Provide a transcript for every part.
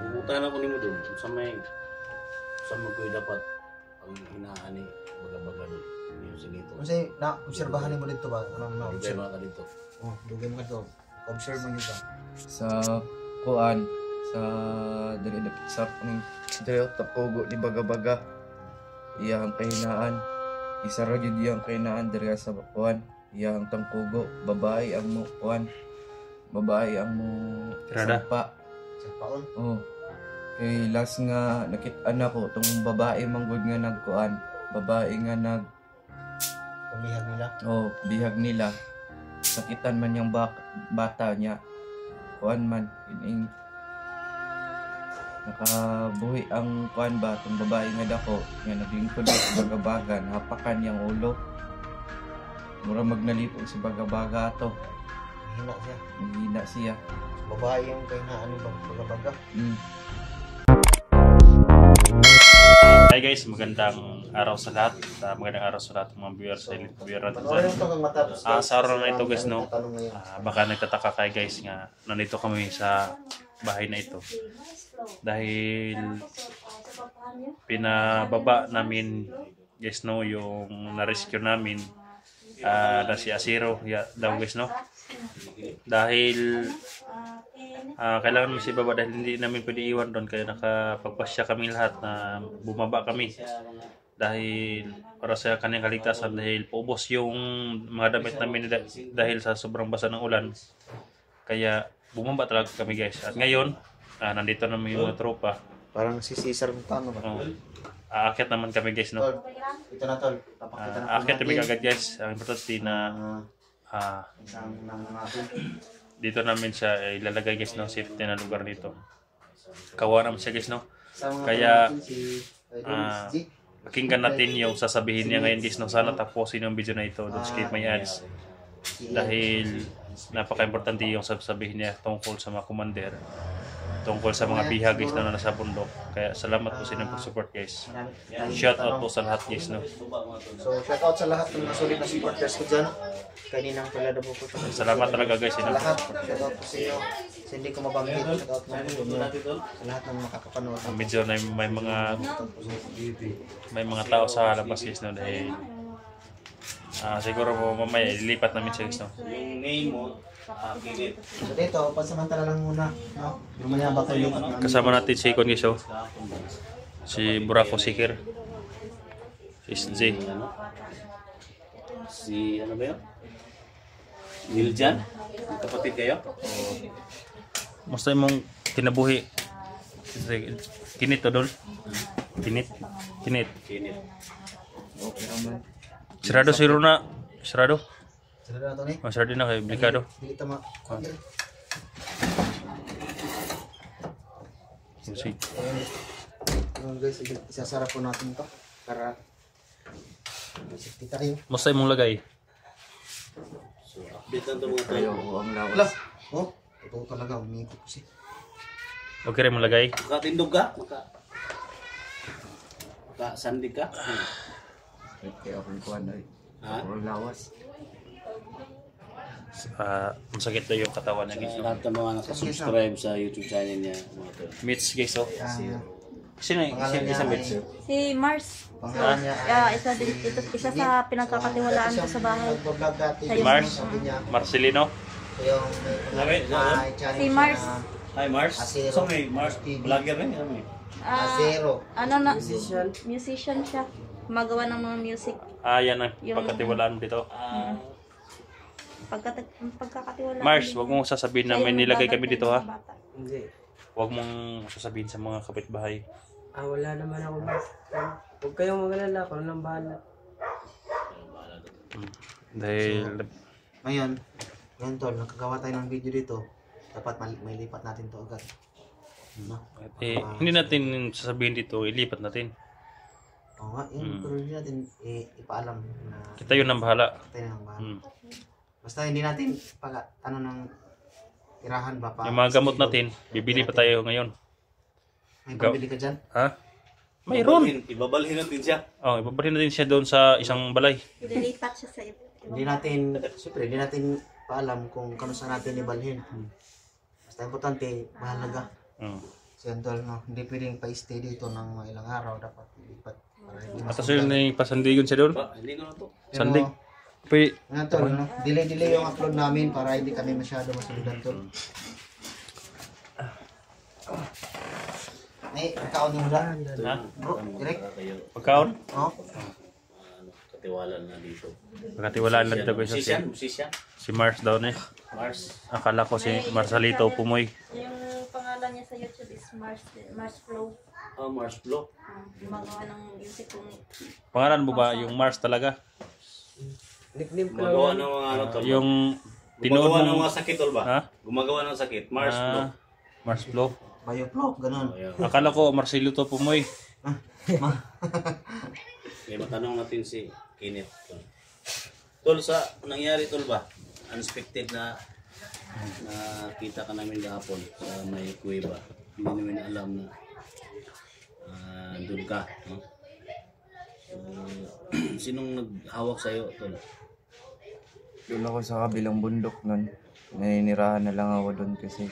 Pupuntahan ako nimo doon sa may ko dapat ang inaani baga-baga doon. Music dito. Kasi na-obserbahan mo dito ba? Anong Dugay na-observe? mga ka dito. Oh, dugay mo dito. Observe mo nito. Sa kuan sa dali dapat sa kuning dali tapugo ni baga-baga iyang kahinaan isa ra gyud iyang kahinaan diri sa kuan iyang tangkugo babae ang mo kuan babae ang mo Tirada. sampa. Sa paon. Oh. Kay last nga nakit-an ako tong babae manggod nga nagkuan babae nga nag Pamihag nila. oh bihag nila sakitan man yung bata niya kuan man ining nakabuhi ang kuan ba tong babae nga dako nga naglingkod sa bagabagan hapakan yang ulo mura magnalipong si bagabaga to Hina siya. mahina siya Babae yung kahinaan ni baga-baga. Hi guys, magandang araw sa lahat. Magandang araw sa lahat ng mga viewers sa Elite Viewer natin Panoorin dyan. ito kang matapos. Sa araw na ito guys, no? Tanong ngayon. Baka nagtataka kayo guys nga nandito kami sa bahay na ito. Dahil pinababa namin guys no, yung na-rescue namin na si Asiro daw guys no. Dahil kailangan mo si baba dahil hindi namin pwede iwan doon kaya nakapagpasya kami lahat na bumaba kami dahil para sa kanyang kaligtasan dahil paubos yung mga damit namin dahil sa sobrang basa ng ulan kaya bumaba talaga kami guys at ngayon nandito naman yung mga tropa Parang si Cesar Montano ba? aakyat naman kami guys no. Tol, ito na tol. Papakita na po Aakyat kami natin. agad guys ang importante na Isang ng natin. dito namin siya ilalagay guys no, safety na lugar dito. Kawa naman siya guys no. Sa mga Kaya, natin, si Idol G. Pakinggan natin yung sasabihin niya ngayon guys no. Sana tapusin yung video na ito. Don't skip my ads. Dahil napaka-importante yung sasabihin niya tungkol sa mga commander. Tungkol sa mga bihag guys na nasa bundok. Kaya salamat po sa inyong pag-support guys. Shout out po sa lahat guys no. So, shout out sa lahat ng nasulit na supporters ko dyan. Kaninang palada po ko. Salamat talaga guys. Sa lahat, shout out po sa inyo. Sa hindi ko mabanggit, shout out mo po inyo. Sa lahat ng makakapanood. Medyo na may mga tao sa labas guys no. Dahil siguro po mamaya ilipat namin siya guys no. Yung name mo, Kinit. So dito, pansamantala lang muna. No? Yung mayabang kayo. Kasama natin si Ikon guys oh. Si Buraco Sikir. Si SJ. Si ano ba yun? Niljan? Kapatid kayo? Musta imong kinabuhi? Kinit to dol. Kinit. Kinit. Kinit. okay naman Sirado si Runa. Sirado. Sila na ito ni. Masarado na kay Blikado. Hindi tama. Si Ayun guys, isasara po natin ito. Para safety ta rin. musta imong lagay? So, update lang ito mga tayo. ayaw ko ang lawas Wala. Oh, ito talaga. Umikot kasi. Okay rin mong lagay. Makatindog ka? Makasandig ka? kaya ako kuan ay Ha? ang lawas Masakit daw yung katawan niya guys Sa no. lahat ng mga nakasubscribe sa YouTube channel niya. Mga tayo. Mitch guys oh. Sino Pangalan niya isa ay... Mitch? Si Mars. Pangalan niya ay... Isa sa pinagkakatiwalaan ko sa bahay. Nagbablog dati. Sa'yo. Mars? Sabi niya, Marcelino? yung may challenge Si Mars. na Hi Mars. Asero. So may Mars TV. vlogger rin. Ano eh? Zero. Ano na? Musician siya. Gumagawa ng mga music. Yan ang Yung- pagkatiwalaan mo dito. Pagkakatiwalaan. Mars, wag mong sasabihin na may nilagay kami dito ha. Bata. Hindi. Huwag mong sasabihin sa mga kapitbahay. Wala naman ako. Huwag kayong magalala. Ako lang bahala. Dahil Ngayon, tol, nakagawa tayo ng video dito. Dapat may lipat natin to agad. No? hindi natin sasabihin dito, ilipat natin. Oo nga, yun. Pero hindi natin ipaalam na Kita yun ang bahala. tayo ng bahay. Hmm. Basta hindi natin ng tirahan ba pa. Yung mga gamot natin, bibili pa tayo ngayon. May pabili ka dyan? Ha? Mayroon! Ibabalhin natin siya. Ibabalhin natin siya doon sa isang balay. Lilipat siya sa Hindi natin, siyempre, hindi natin paalam kung kano saan natin ibalhin. Basta importante, mahalaga. Hmm. Si Tol, no, hindi pwedeng pa-stay dito ng mga ilang araw. Dapat ilipat para hindi Atas yun na yung pasandigon siya doon. Ba, hindi ko na to. Sandig. Pwede. Nga Tol, no, delay yung upload namin para hindi kami masyado masundan Tol. May kaon yung wala. Ha? Bro, direct. Kayo, Pagkaon? Oh, katiwala na dito. Pagkatiwalaan lang daw ko sa Musician, musician. si Mars daw na eh. Mars. Akala ko si Marsalito Pumoy. Yung pangalan niya sa YouTube is Mars Flow. Oh, Mars Block. Gumagawa ng music kung Pangalan mo ba yung Mars talaga? Nickname ko Gumagawa lang. ng mga ano to. Yung tinood Gumagawa ng mo. mga sakit tol ba? Ha? Gumagawa ng sakit. Mars Block. Mars Flow. bioflow, ganun. Ayan. Akala ko Marcelito Pumoy. Okay, matanong natin si Kenneth. Tol, sa nangyari tol ba? Unexpected na kita ka namin kahapon sa may kuweba. Hindi namin alam na doon ka. No? So, sinong naghawak sa'yo, tol? Doon ako sa kabilang bundok nun. Naninirahan na lang ako doon kasi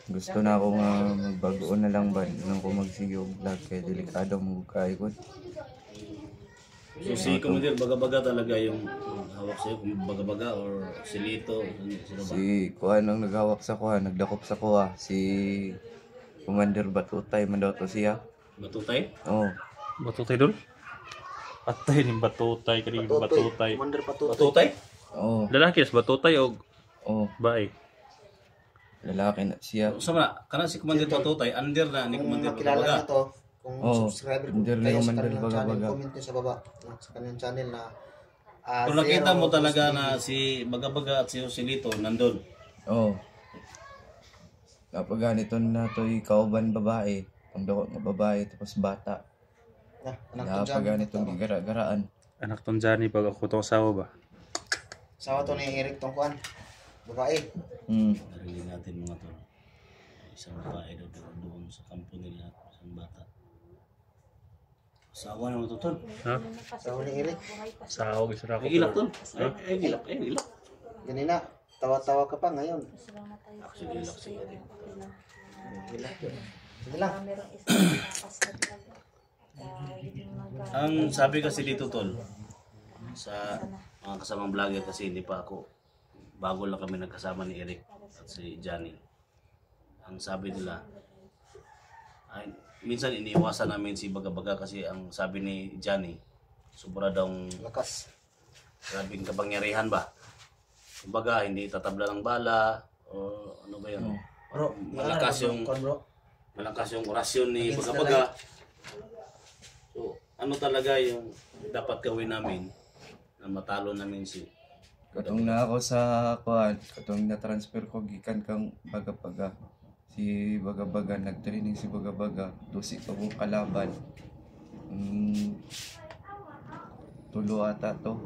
gusto na ako nga magbagoon na lang ba nang ko magsigyo vlog kaya delikado mo kaikot. So si Commander Baga-Baga talaga yung hawak sa'yo, kung Baga-Baga or si Lito, sino ba? Si Kuan ang naghawak sa kuha, nagdakop sa kuha. Si Commander Batutay man daw to siya. Batutay? Oh, Batutay doon? Patay ni Batutay. Kanina Batutay. Commander Patutoy. Batutay? oh, Lalaki is Batutay o oh, bae? lalaki na siya. So na, kana si Commander Batutay, under na ni Kung Commander makilala Baga-Baga. na to, kung Oo, subscriber hindi rin kayo ako sa Commander kanilang channel, Baga-Baga. comment nyo sa baba sa kanilang channel na Kung nakita mo talaga Zero na si Baga-Baga at si Joselito nandun. Oh. Kapag ganito na to kauban babae, ang dako nga babae tapos bata. Kapag ganito gigara-garaan. Anak tong Johnny pag ako tong asawa ba? Sawa to ni Eric Tongkuan. Babae. Narinig natin mga tol. Isang babae daw doon sa kampo nila, isang bata. Asawa naman ito tol. Ha? Sawa ni Eric. Asawa gusto na ako. Ay gilak tol. Ay gilak, ay gilak. Ganina, tawa-tawa ka pa ngayon. Sige gilak, sige. Sige lang. merong isang nakasad talaga. Ang sabi kasi dito tol, sa mga kasamang vlogger kasi hindi pa ako, bago lang kami nagkasama ni Eric at si Johnny. Ang sabi nila, ay, minsan iniiwasan namin si Baga-Baga kasi ang sabi ni Johnny, sobra daw Lakas. grabing kapangyarihan ba? Kumbaga, hindi tatabla ng bala, o ano ba yun? Bro, Malakas yung- bro. Malakas yung orasyon ni Against the Baga-Baga. So, ano talaga yung dapat gawin namin na matalo namin si Katong na ako sa kuan, katong na-transfer ko gikan kang Baga-Baga. Si Baga-Baga, nag-training si Baga-Baga, tusi ko kong kalaban. Tulo ata to.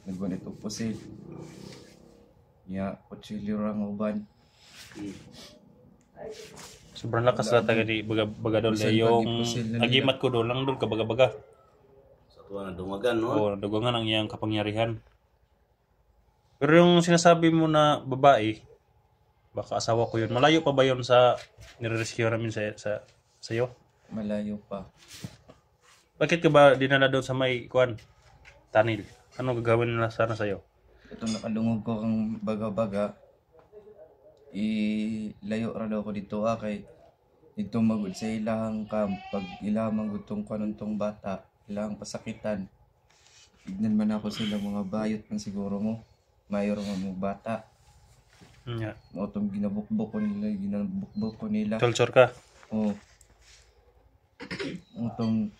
Naggunit og pusil. Ya, kutsilyo rang uban. Sobrang lakas na taga di Baga doon. Pusil Yung lagi, pusil na nila. agimat ko doon lang doon ka Baga-Baga. sa tuwa na dungagan, no? Oo, nadugangan ang iyang kapangyarihan. Pero yung sinasabi mo na babae, baka asawa ko yun. Malayo pa ba yun sa nire-rescue namin sa sa'yo? Malayo pa. Bakit ka ba dinala doon sa may kuan? Tanil. Ano gagawin nila sana sa'yo? Ito nakadungog ko kang Baga-Baga. Ilayo ra daw ko dito kay dito magud sa ilahang camp pag ilamang gutong kanong bata ilang pasakitan. Tignan man ako sila mga bayot man siguro mo. Mayor mga bata. Yeah. O itong ginabukbok ko nila. Culture ka. O. Itong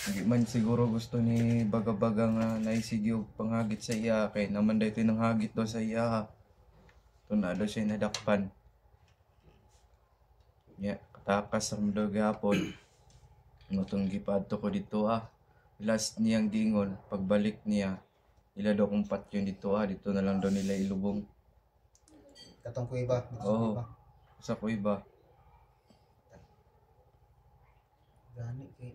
hindi man siguro gusto ni Baga-Baga nga naisigyo panghagit sa iya kay naman dahil ng hagit daw sa iya. Ito na daw siya nadakpan. Yeah, katakas sa daw gapon. Itong gipadto ko dito last niyang dingon, pagbalik niya, ila daw kung patyon dito dito na lang daw nila ilubong. Katong ko iba. Oo. Sa ko iba. Gani kay.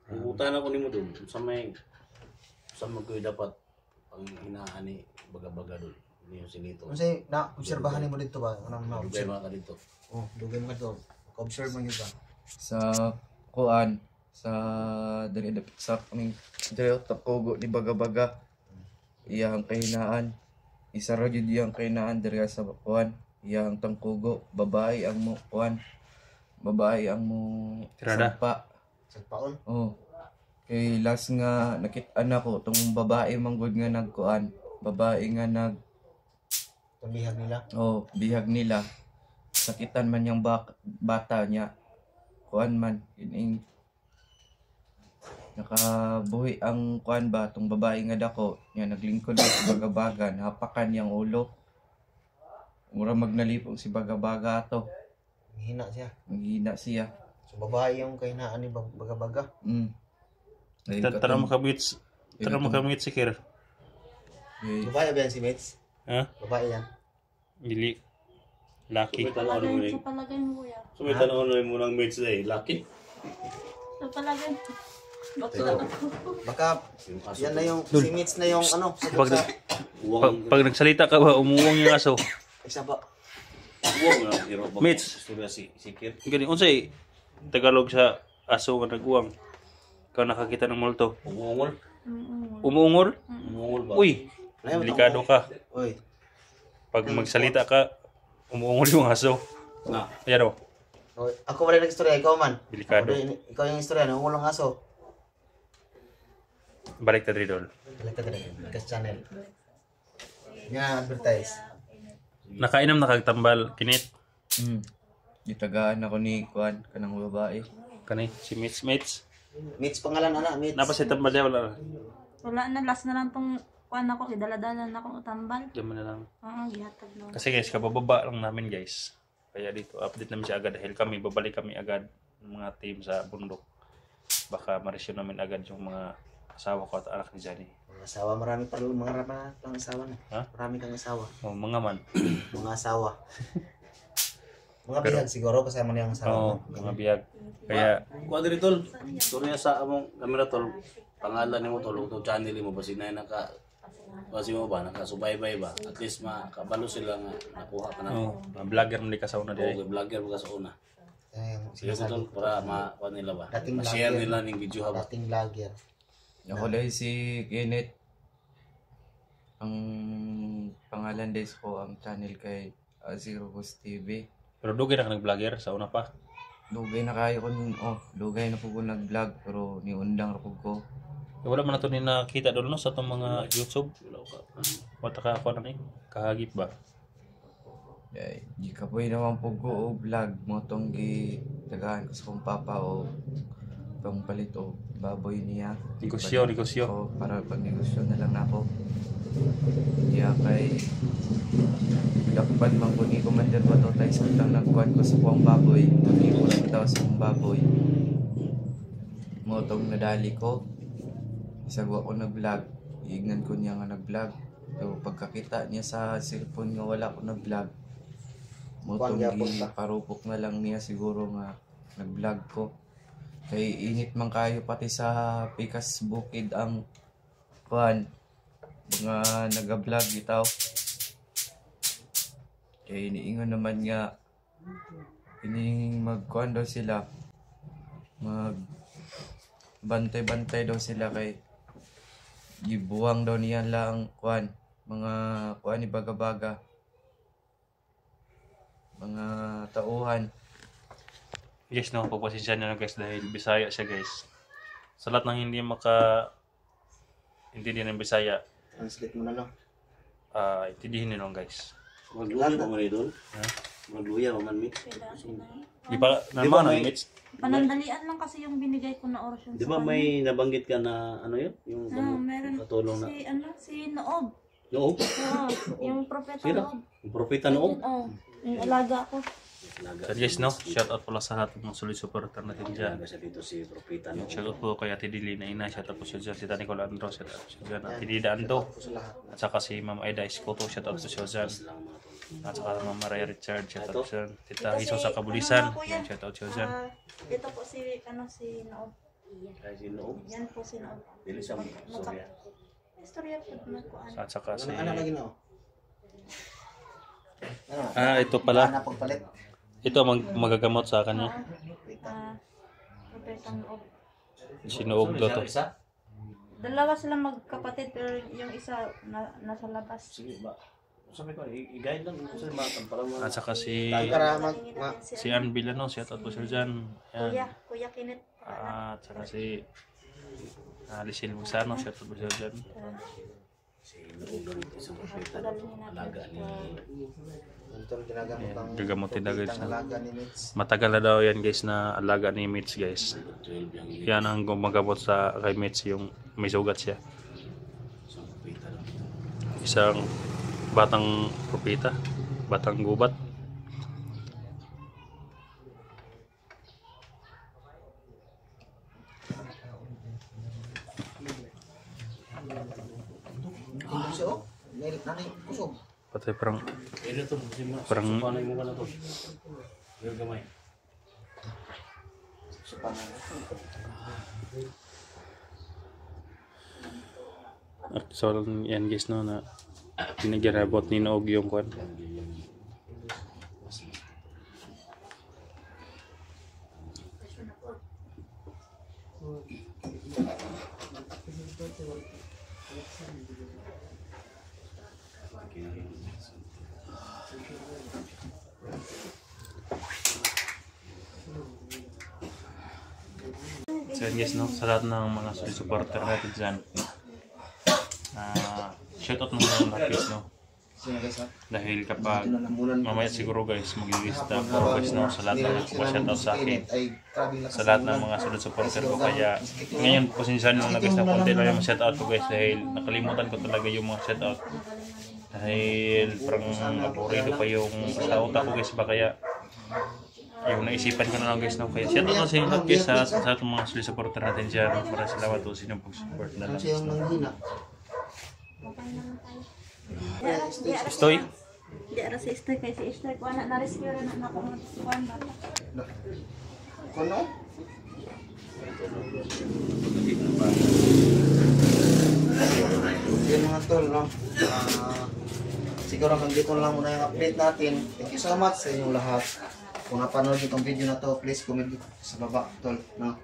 Pupuntahan ako ni mo doon sa may ko dapat ang inaani Baga-Baga doon. Hindi yung sinito. Unsay na obserbahan nimo dito ba? Anong na Dugay observe? mga ka dito. Oh, dugay mo to. Observe mo yun ba? Sa kuan sa diri dapit sa ning diri tapugo ni baga-baga. Iyang kahinaan. Isa ra gyud iyang kahinaan diri sa kuan. Iyang tangkugo, babae ang mo kuan. Babae ang mo Tirada. sampa. Sa paon? Oh. Kay last nga nakit-an ako tong babae manggod nga nagkuan. Babae nga nag Pambihag nila. bihag nila. Sakitan man yung bata niya. Kuan man ining nakabuhi ang kuan ba tong babae nga dako nya naglingkod sa baga-baga, hapakan yang ulo. Mura magnalipong si baga-baga ato. Hina siya. Nanghina siya. So babae yung kahinaan ni baga-baga. Tara mo ka Mitch. Tara mo ka Mitch, Sikir. Babae ba yan si Mitch? Ha? Babae yan. Dili. Lucky. Palagay mo Sa palagay mo kuya. So may tanong mo ng mates na eh. Lucky? Sa palagay mo. Baka yan na yung si Mitch na yung ano. Pag, Sa pag nagsalita ka ba, umuwang yung aso. isa pa. Uwang na. Hero ba? Mates. Istorya si Kir. Gani, unsay Tagalog sa aso nga nag-uwang. Ikaw nakakita ng multo. Umungol? Umuungol? Umungol ba? Uy, delikado ka. Uy. Pag magsalita ka, umuungol yung aso. Na. Ayan o, Oh, ako wala nag-istorya, ikaw man. delikado. Ikaw yung istorya, nangulong aso. Balik ta Ridol. Balik ka din, Lucas Channel. Nga, advertise. Nakainom nakagtambal, kinit. Gitagaan ako ni kuan kanang babae. Kani, si Mitch. Mitch pangalan, ana, Mitch. Napa si tambal niya, wala. Wala na, last na lang tong kuan ako, idala-dala na akong utambal. Diyan mo na lang. Oo, gihatag lang. Kasi guys, kabababa lang namin guys. Kaya dito, update namin siya agad dahil kami, babalik kami agad ng mga team sa bundok. Baka ma-rescue namin agad yung mga asawa ko at anak ni Johnny. Mga asawa, marami pa rin, mga kang asawa na. Ha? Marami kang asawa. O, mga man. Mga asawa. Mga Pero- bihag siguro, kasama niya ang asawa. Oo, mga biyag. Kaya, Kuha diri tol. Istorya sa among kamera tol. Pangalan nimo tol, ug channel mo ba sinay naka kasi mo ba nakasubaybay ba? At least makabalo sila nga nakuha ka na. mga vlogger mo ka sa una Okay, dito. vlogger mo ka sa una. Yung Sige ko sinasabi tol ko. para ma nila ba? Dating Ma-share vlogger. nila ning video ha ba? Dating vlogger. Ako dahil si Kenneth. Ang pangalan dahil ko ang channel kay Zero Ghost TV. Pero dugay na ka nag-vlogger sa una pa. Lugay na kayo ko lugay na po ko nag-vlog pero niundang ra po ko. Eh, wala man na ito ni nakita doon no, sa itong mga YouTube. Wata ka ako na ni, kahagip ba? Di ka po naman po ko vlog mo tong gitagahan ko sa kong papa o tong palit o baboy niya. Negosyo. O para pag negosyo na lang na ako. Diya kay dapat man ko ni Commander Bato tayo sa utang nagkuhan ko sa kuwang baboy. Hindi ko lang daw sa kuwang baboy. Mo tong nadali ko. Isagwa ko nag-vlog. Iignan ko niya nga nag-vlog. So pagkakita niya sa cellphone nga wala ko nag-vlog. Mo tong parupok na lang niya siguro nga nag-vlog ko. Kay init man kayo pati sa Pikas Bukid ang kuhan. Mga nag-vlog bitaw. Kaya iniingon naman nga ining magkuhan daw sila, mag bantay-bantay daw sila kay gibuwang daw niya lang kuhan, mga kuhan ni baga-baga, mga tauhan. Guys, no, pagpasensya nyo guys dahil Bisaya siya guys. Sa lahat ng hindi intindihan ng Bisaya, Translate mo na lang. intindihin nyo lang guys. Magluya pa man idol. Ha? Magluya pa man mit. Di ba, naman na may- Mitch? Panandalian lang kasi yung binigay ko na orasyon Di ba kanya. may nabanggit ka na ano yun? Yung Meron katulong na. si Noob. Noob? Oo, yung propeta Sino? Noob. Yung propeta Noob? Oo, yung alaga ko. So guys, no, shout out pala sa lahat ng mga solid supporter natin dyan. Naga siya dito si propeta Noob. Shout out po kay Ate Dili na ina, shout out po siya dyan, si Tani Colandro, shout out po siya dyan, Ate Dida Ando, at saka si Ma'am Aida Escoto, shout out po siya dyan, at saka Ma'am Maria Richard, shout out po siya, Tita Hiso sa Kabulisan, yan, shout out siya dyan. Dito po si Noob. Kaya si Noob. Yan po si Noob. Dili siya sorya. Istorya po na ko. At saka si Ano lagi na? Ito pala. Na pagpalit. Ito ang magagamot sa kanya. Propetang Noob. Sinuog daw to. Isa? Dalawa sila magkapatid pero yung isa nasa labas. Sige ba? Sabi ko, i-guide lang ko sa matan para At saka si Para Ann Villano, shout out po sir dyan. Yan. Kuya Kinit. At saka si Lisel Bugsano, shout out po sir dyan. si Noob lang ito isang propeta na alaga ni Tol, ginagamot ang Gagamutin na guys. alaga ni Mitch. Matagal na daw yan guys na alaga ni Mitch guys. 12 yung Yan ang gumagamot sa kay Mitch yung may sugat siya. isang propeta lang. Isang batang propeta, batang gubat. Hindi siya oh. Nanay kusog. Patay parang Pero ito, Parang- supanay mo ka na to. Pero gamay. So paano? so yan guys no na pinagyarabot ni Noog yung kwan. So yan guys no, sa lahat ng mga supporter natin dyan. Shoutout mo sa lahat guys no. Sino guys ha? Dahil kapag Namunan mamaya siguro guys maglilista ako guys no sa lahat ng nagpa-shoutout sa akin. Sa lahat ng mga solid supporter ko kaya ngayon pasensyahan nyo na guys na konti lang yung shoutout ko guys dahil nakalimutan ko talaga yung mga shoutout. Dahil parang aburido pa yung sa utak ko guys ba kaya yung naisipan ko na lang guys no. Kaya shoutout na sa inyo lahat guys sa lahat ng mga solid supporter natin dyan. Maraming salamat po sa inyong pag-support na lang. Siya yung nanghina. Stoy? Di ara si Esther kay si Esther kuha na rescue rin na ako kuha ba. Kuno? Yan mga tol, no? Siguro hanggang dito lang muna yung update natin. Thank you so much sa inyong lahat. Kung napanood nyo itong video na to, please comment sa baba, tol, no?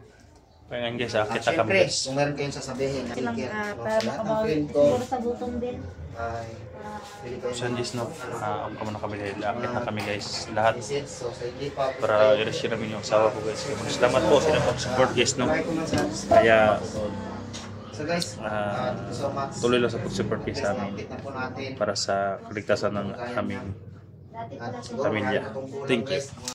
Kaya nga guys, At akit na kami syempre, guys. kung meron kayong sasabihin, Silang no, para sa lahat ng makabawi friend ko, siguro sa gutom din. ay, pwede kayo So guys no, ang kamo na kami dahil akit na kami guys. Lahat message. So, sa hindi pa, para i-share namin yung asawa ko guys. Kaya salamat po sa inyong pag-support guys no. try ko lang sa Kaya So guys, thank you so much. tuloy lang sa pag-support guys sa amin Update na po natin. para sa kaligtasan ng aming Dati pala Siguro pamilya. marami pa tong kulang, Thank you. guys. Mga